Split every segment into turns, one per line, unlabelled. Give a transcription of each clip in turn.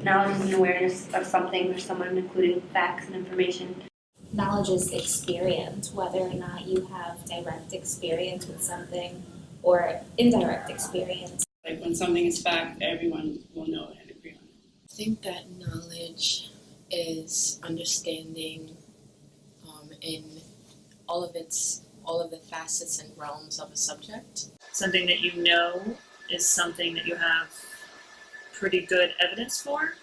knowledge is an awareness of something or someone, including facts and information.
Knowledge is experience, whether or not you have direct experience with something or indirect experience.
Like when something is fact, everyone will know and agree on it.
I think that knowledge is understanding in all of the facets and realms of a subject.
Something that you know is something that you have pretty good evidence for.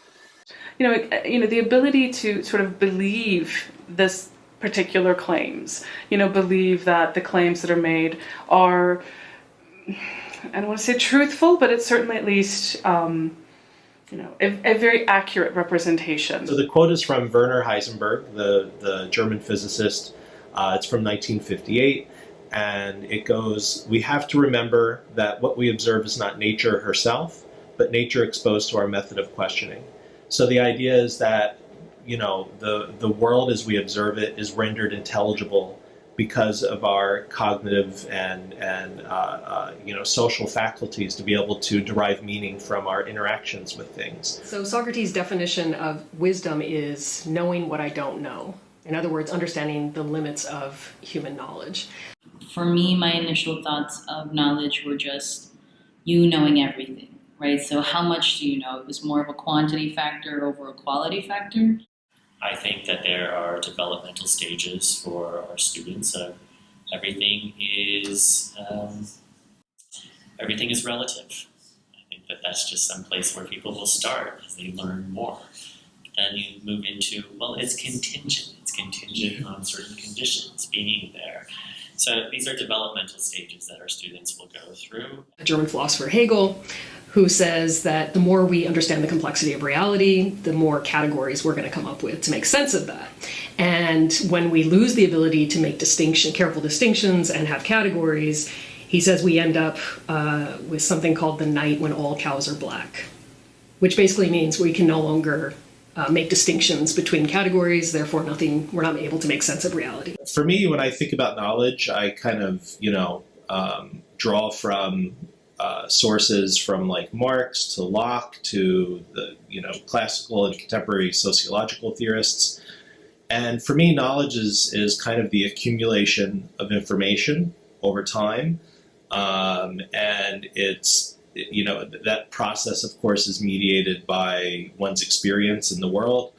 The ability to sort of believe this particular claims, believe that the claims that are made are, I don't want to say truthful, but it's certainly at least, a very accurate representation.
So the quote is from Werner Heisenberg, the German physicist. It's from 1958, and it goes, "We have to remember that what we observe is not nature herself, but nature exposed to our method of questioning." So the idea is that, the world as we observe it is rendered intelligible because of our cognitive and social faculties to be able to derive meaning from our interactions with things.
So Socrates' definition of wisdom is knowing what I don't know. In other words, understanding the limits of human knowledge.
For me, my initial thoughts of knowledge were just you knowing everything, right? So how much do you know? It was more of a quantity factor over a quality factor.
I think that there are developmental stages for our students. Everything is relative. I think that that's just some place where people will start as they learn more. Then you move into, well, it's contingent. It's contingent on certain conditions being there. So these are developmental stages that our students will go through.
A German philosopher, Hegel, who says that the more we understand the complexity of reality, the more categories we're going to come up with to make sense of that. And when we lose the ability to make careful distinctions and have categories, he says we end up with something called the night when all cows are black, which basically means we can no longer make distinctions between categories, therefore we're not able to make sense of reality.
For me, when I think about knowledge, I kind of, draw from sources from like Marx to Locke to the, classical and contemporary sociological theorists. And for me, knowledge is kind of the accumulation of information over time. And it's, that process, of course, is mediated by one's experience in the world.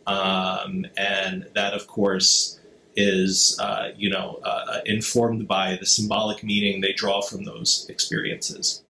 And that, of course, is, informed by the symbolic meaning they draw from those experiences.